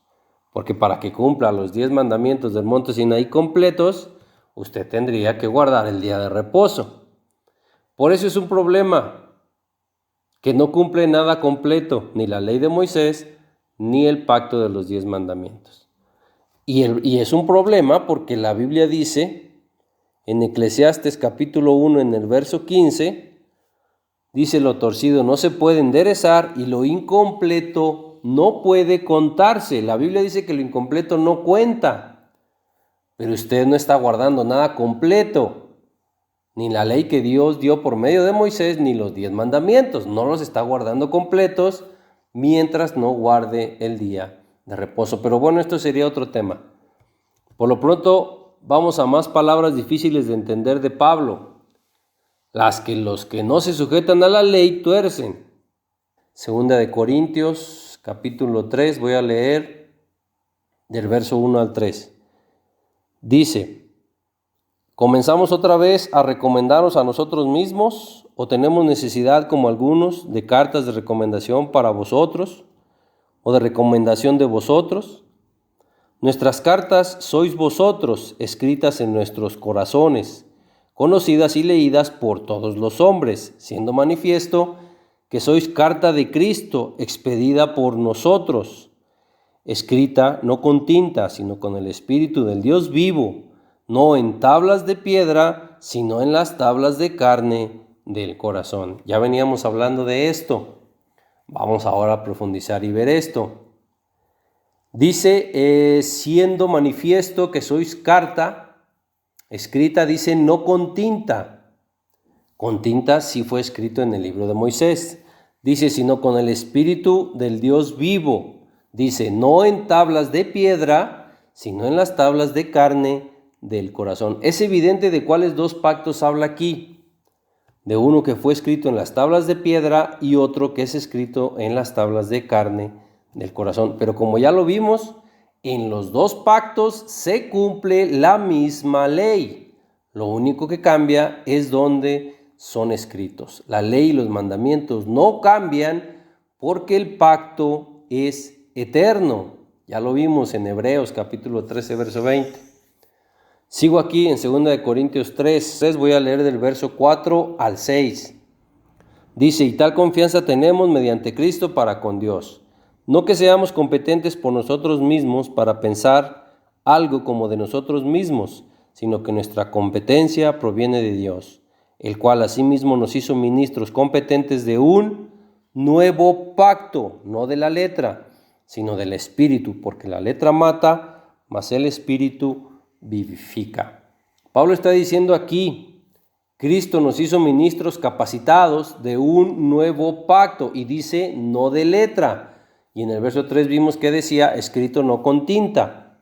Porque para que cumpla los 10 mandamientos del monte Sinaí completos, usted tendría que guardar el día de reposo. Por eso es un problema que no cumple nada completo, ni la ley de Moisés, ni el pacto de los 10 mandamientos. Y es un problema porque la Biblia dice, en Eclesiastes capítulo 1, en el verso 15, dice: lo torcido no se puede enderezar y lo incompleto no puede contarse. La Biblia dice que lo incompleto no cuenta, pero usted no está guardando nada completo, ni la ley que Dios dio por medio de Moisés, ni los 10 mandamientos. No los está guardando completos mientras no guarde el día de reposo. Pero bueno, esto sería otro tema. Por lo pronto, vamos a más palabras difíciles de entender de Pablo. Las que los que no se sujetan a la ley tuercen. Segunda de Corintios, capítulo 3, voy a leer del verso 1 al 3. Dice: ¿comenzamos otra vez a recomendarnos a nosotros mismos o tenemos necesidad, como algunos, de cartas de recomendación para vosotros o de recomendación de vosotros? Nuestras cartas sois vosotros, escritas en nuestros corazones, conocidas y leídas por todos los hombres, siendo manifiesto que sois carta de Cristo, expedida por nosotros, escrita no con tinta, sino con el Espíritu del Dios vivo, no en tablas de piedra, sino en las tablas de carne del corazón. Ya veníamos hablando de esto. Vamos ahora a profundizar y ver esto. Dice, siendo manifiesto que sois carta escrita, dice, no con tinta. Con tinta sí fue escrito en el libro de Moisés. Dice, sino con el Espíritu del Dios vivo. Dice, no en tablas de piedra, sino en las tablas de carne del corazón. Es evidente de cuáles dos pactos habla aquí. De uno que fue escrito en las tablas de piedra y otro que es escrito en las tablas de carne del corazón. Pero como ya lo vimos, en los dos pactos se cumple la misma ley. Lo único que cambia es dónde son escritos. La ley y los mandamientos no cambian porque el pacto es eterno. Ya lo vimos en Hebreos capítulo 13, verso 20. Sigo aquí en 2 Corintios 3. Voy a leer del verso 4 al 6. Dice, y tal confianza tenemos mediante Cristo para con Dios. No que seamos competentes por nosotros mismos para pensar algo como de nosotros mismos, sino que nuestra competencia proviene de Dios, el cual asimismo nos hizo ministros competentes de un nuevo pacto, no de la letra, sino del Espíritu, porque la letra mata, mas el Espíritu vivifica. Pablo está diciendo aquí, Cristo nos hizo ministros capacitados de un nuevo pacto, y dice no de letra. Y en el verso 3 vimos que decía, escrito no con tinta.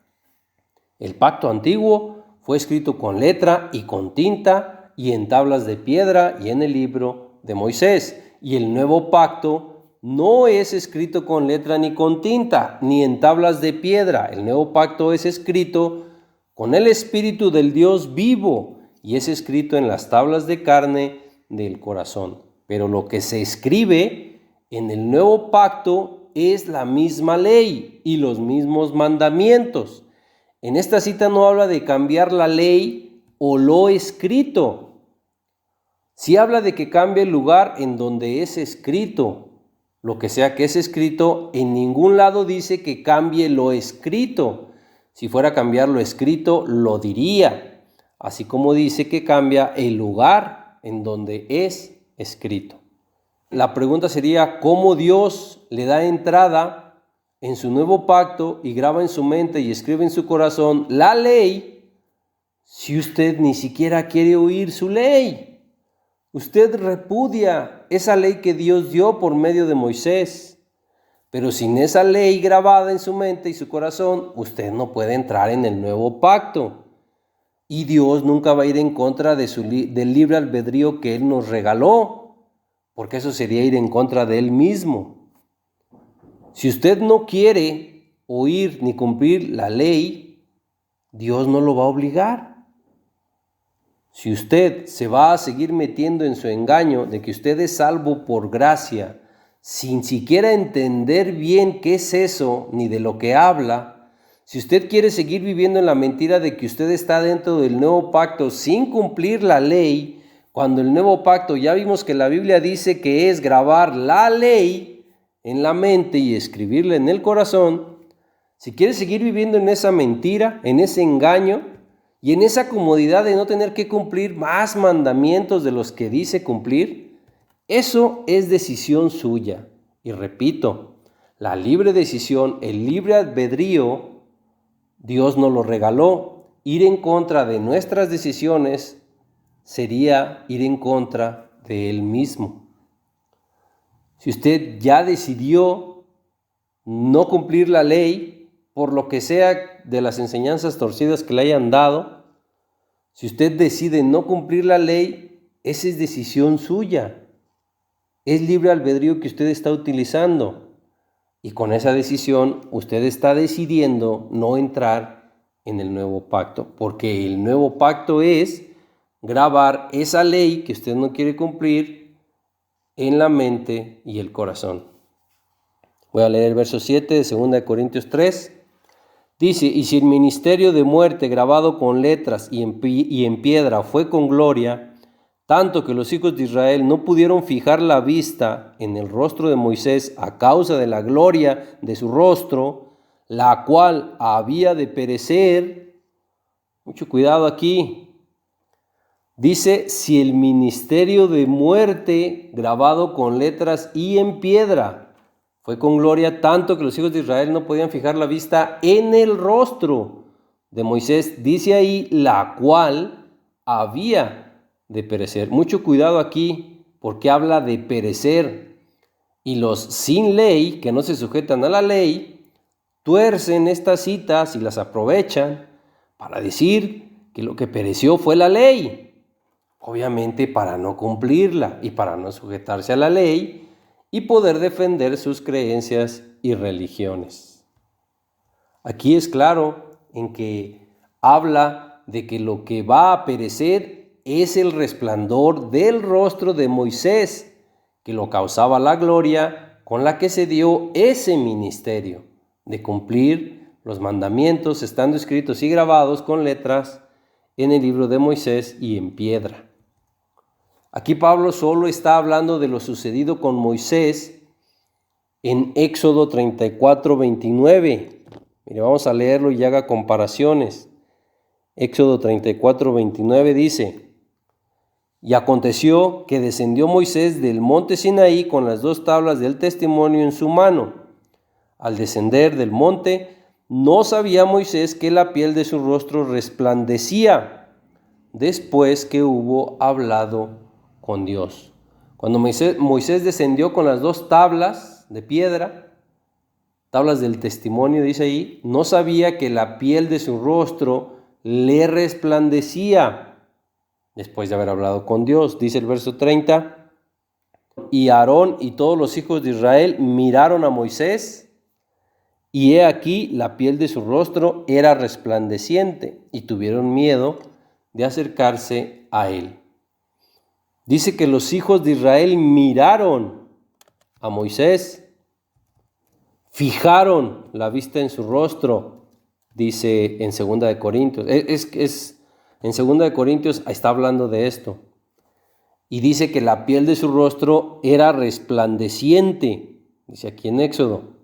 El pacto antiguo fue escrito con letra y con tinta, y en tablas de piedra y en el libro de Moisés. Y el nuevo pacto no es escrito con letra ni con tinta, ni en tablas de piedra. El nuevo pacto es escrito con el Espíritu del Dios vivo, y es escrito en las tablas de carne del corazón. Pero lo que se escribe en el nuevo pacto es la misma ley y los mismos mandamientos. En esta cita no habla de cambiar la ley o lo escrito, Sí habla de que cambie el lugar en donde es escrito. Lo que sea que es escrito, en ningún lado dice que cambie lo escrito. Si fuera a cambiar lo escrito, lo diría. Así como dice que cambia el lugar en donde es escrito. La pregunta sería, ¿cómo Dios le da entrada en su nuevo pacto y graba en su mente y escribe en su corazón la ley si usted ni siquiera quiere oír su ley? Usted repudia esa ley que Dios dio por medio de Moisés, pero sin esa ley grabada en su mente y su corazón, usted no puede entrar en el nuevo pacto. Y Dios nunca va a ir en contra del libre albedrío que Él nos regaló, porque eso sería ir en contra de Él mismo. Si usted no quiere oír ni cumplir la ley, Dios no lo va a obligar. Si usted se va a seguir metiendo en su engaño de que usted es salvo por gracia, sin siquiera entender bien qué es eso ni de lo que habla, si usted quiere seguir viviendo en la mentira de que usted está dentro del nuevo pacto sin cumplir la ley, cuando el nuevo pacto ya vimos que la Biblia dice que es grabar la ley en la mente y escribirla en el corazón, si quiere seguir viviendo en esa mentira, en ese engaño y en esa comodidad de no tener que cumplir más mandamientos de los que dice cumplir, eso es decisión suya. Y repito, la libre decisión, el libre albedrío, Dios nos lo regaló. Ir en contra de nuestras decisiones sería ir en contra de Él mismo. Si usted ya decidió no cumplir la ley, por lo que sea de las enseñanzas torcidas que le hayan dado, si usted decide no cumplir la ley, esa es decisión suya. Es libre albedrío que usted está utilizando. Y con esa decisión usted está decidiendo no entrar en el nuevo pacto, porque el nuevo pacto es grabar esa ley que usted no quiere cumplir en la mente y el corazón. Voy a leer el verso 7 de 2 Corintios 3. Dice, y si el ministerio de muerte grabado con letras y en piedra fue con gloria, tanto que los hijos de Israel no pudieron fijar la vista en el rostro de Moisés a causa de la gloria de su rostro, la cual había de perecer. Mucho cuidado aquí. Dice, si el ministerio de muerte grabado con letras y en piedra fue con gloria, tanto que los hijos de Israel no podían fijar la vista en el rostro de Moisés, dice ahí, la cual había de perecer. Mucho cuidado aquí, porque habla de perecer. Y los sin ley, que no se sujetan a la ley, tuercen estas citas y las aprovechan para decir que lo que pereció fue la ley. Obviamente para no cumplirla y para no sujetarse a la ley y poder defender sus creencias y religiones. Aquí es claro en que habla de que lo que va a perecer es el resplandor del rostro de Moisés, que lo causaba la gloria con la que se dio ese ministerio de cumplir los mandamientos estando escritos y grabados con letras en el libro de Moisés y en piedra. Aquí Pablo solo está hablando de lo sucedido con Moisés en Éxodo 34, 29. Mire, vamos a leerlo y haga comparaciones. Éxodo 34, 29 dice, y aconteció que descendió Moisés del monte Sinaí con las 2 tablas del testimonio en su mano. Al descender del monte, no sabía Moisés que la piel de su rostro resplandecía después que hubo hablado con Dios. Cuando Moisés descendió con las 2 tablas de piedra, tablas del testimonio, dice ahí, no sabía que la piel de su rostro le resplandecía después de haber hablado con Dios. Dice el verso 30, y Aarón y todos los hijos de Israel miraron a Moisés, y he aquí la piel de su rostro era resplandeciente, y tuvieron miedo de acercarse a él. Dice que los hijos de Israel miraron a Moisés, fijaron la vista en su rostro, dice en 2 Corintios. En 2 Corintios está hablando de esto. Y dice que la piel de su rostro era resplandeciente, dice aquí en Éxodo.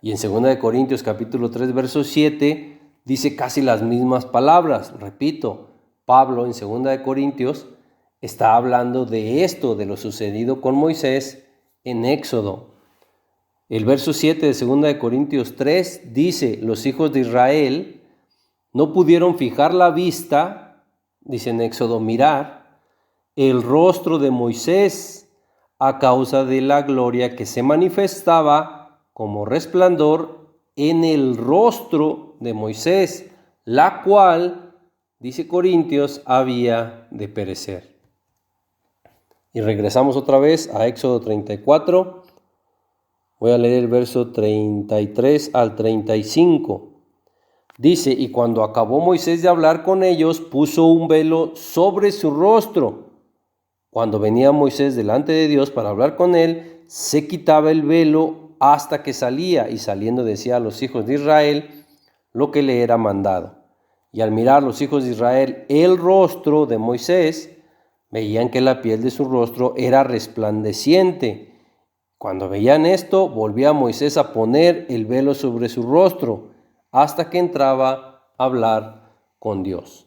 Y en 2 Corintios capítulo 3, verso 7, dice casi las mismas palabras. Repito, Pablo en 2 Corintios está hablando de esto, de lo sucedido con Moisés en Éxodo. El verso 7 de 2 Corintios 3 dice, los hijos de Israel no pudieron fijar la vista, dice en Éxodo, mirar el rostro de Moisés a causa de la gloria que se manifestaba como resplandor en el rostro de Moisés, la cual, dice Corintios, había de perecer. Y regresamos otra vez a Éxodo 34. Voy a leer el verso 33 al 35. Dice, y cuando acabó Moisés de hablar con ellos, puso un velo sobre su rostro. Cuando venía Moisés delante de Dios para hablar con él, se quitaba el velo hasta que salía, y saliendo decía a los hijos de Israel lo que le era mandado. Y al mirar los hijos de Israel el rostro de Moisés, veían que la piel de su rostro era resplandeciente. Cuando veían esto, volvía Moisés a poner el velo sobre su rostro, hasta que entraba a hablar con Dios.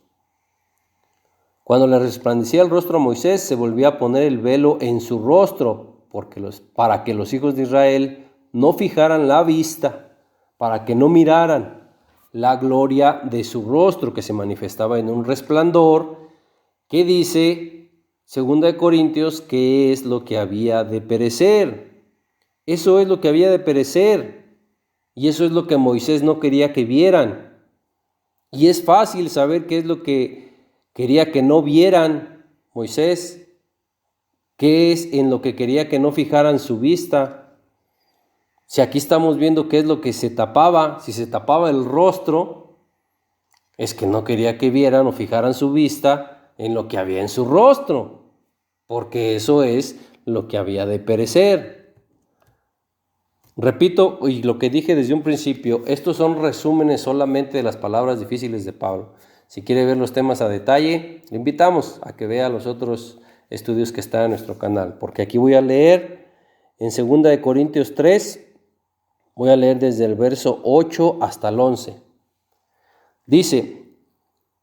Cuando le resplandecía el rostro a Moisés, se volvía a poner el velo en su rostro, para que los hijos de Israel no fijaran la vista, para que no miraran la gloria de su rostro, que se manifestaba en un resplandor, que dice 2 Corintios que es lo que había de perecer. Eso es lo que había de perecer, y eso es lo que Moisés no quería que vieran. Y es fácil saber qué es lo que quería que no vieran Moisés, qué es en lo que quería que no fijaran su vista. Si aquí estamos viendo qué es lo que se tapaba, si se tapaba el rostro, es que no quería que vieran o fijaran su vista en lo que había en su rostro, porque eso es lo que había de perecer. Repito, y lo que dije desde un principio, estos son resúmenes solamente de las palabras difíciles de Pablo. Si quiere ver los temas a detalle, le invitamos a que vea los otros estudios que están en nuestro canal, porque aquí voy a leer en 2 Corintios 3, voy a leer desde el verso 8 hasta el 11. Dice,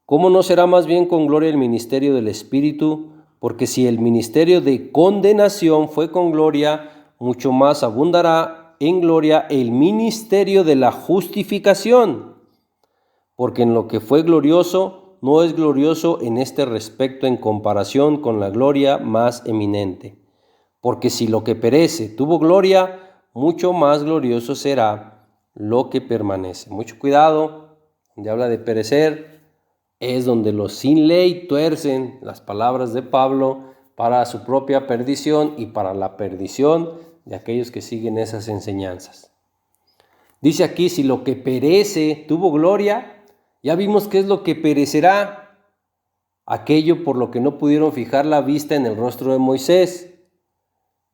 ¿cómo no será más bien con gloria el ministerio del Espíritu? Porque si el ministerio de condenación fue con gloria, mucho más abundará en gloria el ministerio de la justificación. Porque en lo que fue glorioso, no es glorioso en este respecto en comparación con la gloria más eminente. Porque si lo que perece tuvo gloria, mucho más glorioso será lo que permanece. Mucho cuidado, donde habla de perecer, es donde los sin ley tuercen las palabras de Pablo para su propia perdición y para la perdición de aquellos que siguen esas enseñanzas. Dice aquí, si lo que perece tuvo gloria, ya vimos qué es lo que perecerá, aquello por lo que no pudieron fijar la vista en el rostro de Moisés.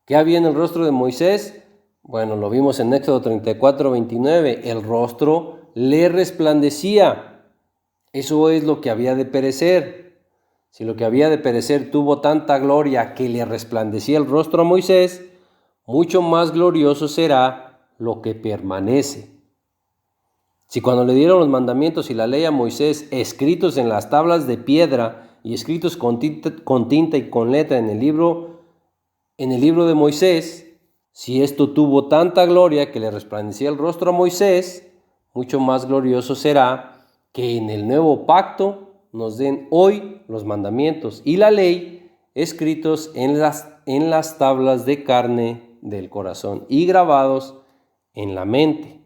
¿Qué había en el rostro de Moisés? Bueno, lo vimos en Éxodo 34, 29, el rostro le resplandecía. Eso es lo que había de perecer. Si lo que había de perecer tuvo tanta gloria que le resplandecía el rostro a Moisés, mucho más glorioso será lo que permanece. Si cuando le dieron los mandamientos y la ley a Moisés, escritos en las tablas de piedra y escritos con tinta y con letra en el libro de Moisés, si esto tuvo tanta gloria que le resplandecía el rostro a Moisés, mucho más glorioso será que en el nuevo pacto nos den hoy los mandamientos y la ley escritos en las tablas de carne del corazón y grabados en la mente.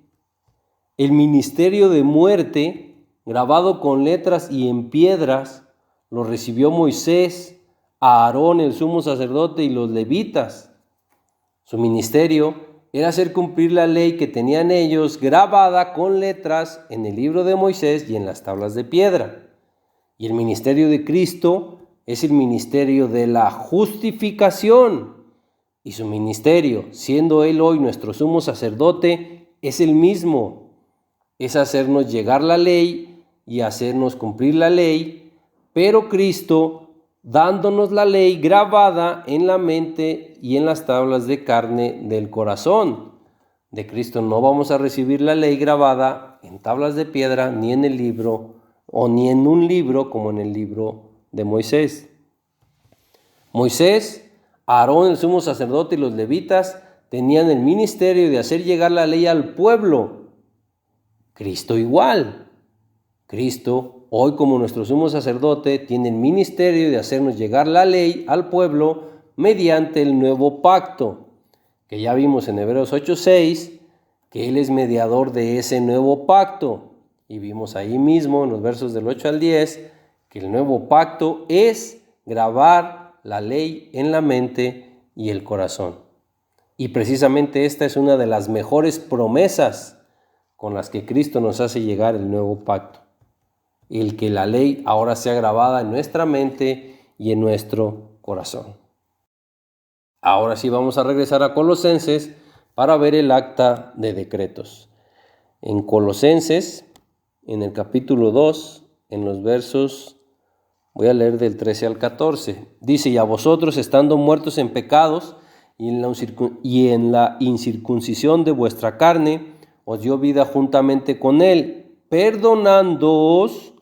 El ministerio de muerte, grabado con letras y en piedras, lo recibió Moisés, Aarón el sumo sacerdote y los levitas. Su ministerio era hacer cumplir la ley que tenían ellos grabada con letras en el libro de Moisés y en las tablas de piedra. Y el ministerio de Cristo es el ministerio de la justificación. Y su ministerio, siendo Él hoy nuestro sumo sacerdote, es el mismo. Es hacernos llegar la ley y hacernos cumplir la ley, pero Cristo dándonos la ley grabada en la mente y en las tablas de carne del corazón. De Cristo no vamos a recibir la ley grabada en tablas de piedra, ni en el libro, o ni en un libro como en el libro de Moisés. Moisés, Aarón, el sumo sacerdote y los levitas tenían el ministerio de hacer llegar la ley al pueblo. Cristo igual. Cristo, hoy como nuestro sumo sacerdote, tiene el ministerio de hacernos llegar la ley al pueblo mediante el nuevo pacto, que ya vimos en Hebreos 8:6, que Él es mediador de ese nuevo pacto. Y vimos ahí mismo en los versos del 8 al 10, que el nuevo pacto es grabar la ley en la mente y el corazón. Y precisamente esta es una de las mejores promesas con las que Cristo nos hace llegar el nuevo pacto. El que la ley ahora sea grabada en nuestra mente y en nuestro corazón. Ahora sí vamos a regresar a Colosenses para ver el acta de decretos. En Colosenses, en el capítulo 2, en los versos, voy a leer del 13 al 14. Dice, y a vosotros estando muertos en pecados y en la incircuncisión de vuestra carne, os dio vida juntamente con Él, perdonándoos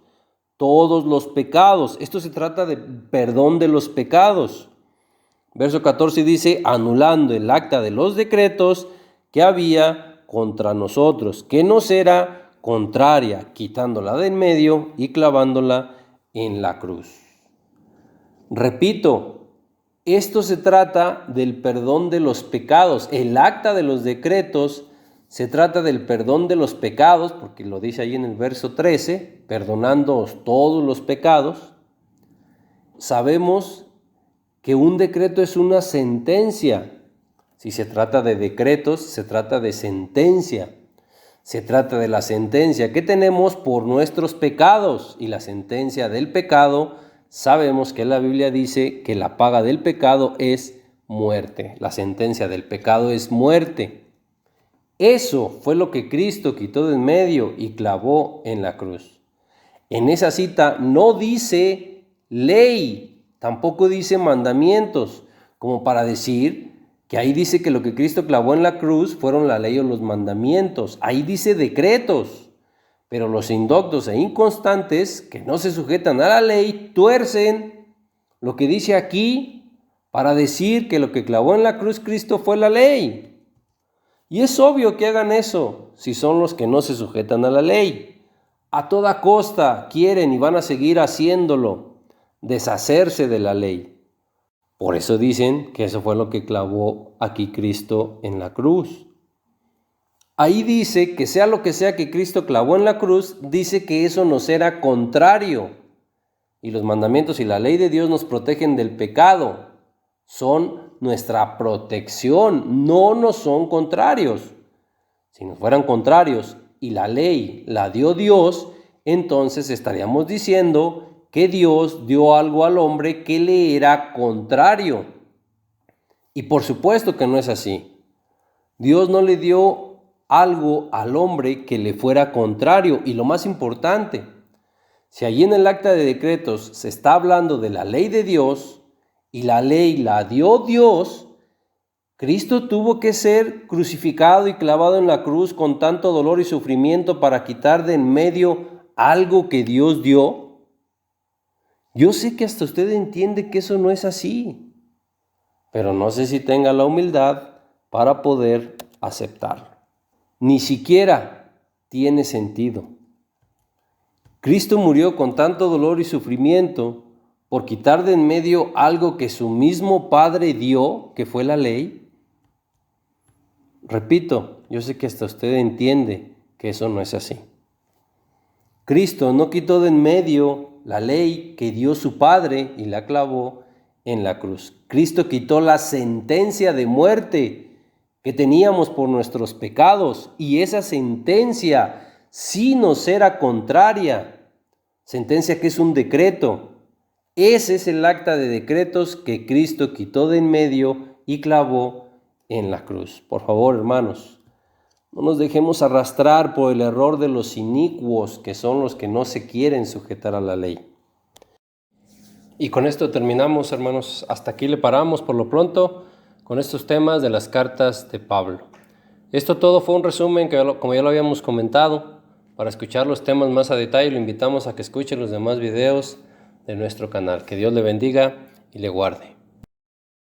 todos los pecados. Esto se trata de perdón de los pecados. Verso 14 dice, anulando el acta de los decretos que había contra nosotros, que nos era contraria, quitándola de en medio y clavándola en la cruz. Repito, esto se trata del perdón de los pecados. El acta de los decretos se trata del perdón de los pecados, porque lo dice ahí en el verso 13, perdonándoos todos los pecados. Sabemos que un decreto es una sentencia. Si se trata de decretos, se trata de sentencia. Se trata de la sentencia que tenemos por nuestros pecados. Y la sentencia del pecado, sabemos que la Biblia dice que la paga del pecado es muerte. La sentencia del pecado es muerte. Eso fue lo que Cristo quitó de en medio y clavó en la cruz. En esa cita no dice ley, tampoco dice mandamientos, como para decir que ahí dice que lo que Cristo clavó en la cruz fueron la ley o los mandamientos. Ahí dice decretos, pero los indoctos e inconstantes que no se sujetan a la ley tuercen lo que dice aquí para decir que lo que clavó en la cruz Cristo fue la ley. Y es obvio que hagan eso si son los que no se sujetan a la ley. A toda costa quieren y van a seguir haciéndolo, deshacerse de la ley. Por eso dicen que eso fue lo que clavó aquí Cristo en la cruz. Ahí dice que sea lo que sea que Cristo clavó en la cruz, dice que eso nos era contrario. Y los mandamientos y la ley de Dios nos protegen del pecado. Son nuestra protección, no nos son contrarios. Si nos fueran contrarios y la ley la dio Dios, entonces estaríamos diciendo que Dios dio algo al hombre que le era contrario. Y por supuesto que no es así. Dios no le dio algo al hombre que le fuera contrario. Y lo más importante, si allí en el acta de decretos se está hablando de la ley de Dios, y la ley la dio Dios, Cristo tuvo que ser crucificado y clavado en la cruz con tanto dolor y sufrimiento para quitar de en medio algo que Dios dio. Yo sé que hasta usted entiende que eso no es así, pero no sé si tenga la humildad para poder aceptarlo. Ni siquiera tiene sentido. Cristo murió con tanto dolor y sufrimiento por quitar de en medio algo que su mismo Padre dio, que fue la ley. Repito, yo sé que hasta usted entiende que eso no es así. Cristo no quitó de en medio la ley que dio su Padre y la clavó en la cruz. Cristo quitó la sentencia de muerte que teníamos por nuestros pecados, y esa sentencia sí nos era contraria. Sentencia que es un decreto. Ese es el acta de decretos que Cristo quitó de en medio y clavó en la cruz. Por favor, hermanos, no nos dejemos arrastrar por el error de los inicuos, que son los que no se quieren sujetar a la ley. Y con esto terminamos, hermanos. Hasta aquí le paramos por lo pronto con estos temas de las cartas de Pablo. Esto todo fue un resumen que, como ya lo habíamos comentado. Para escuchar los temas más a detalle, lo invitamos a que escuche los demás videos de nuestro canal. Que Dios le bendiga y le guarde.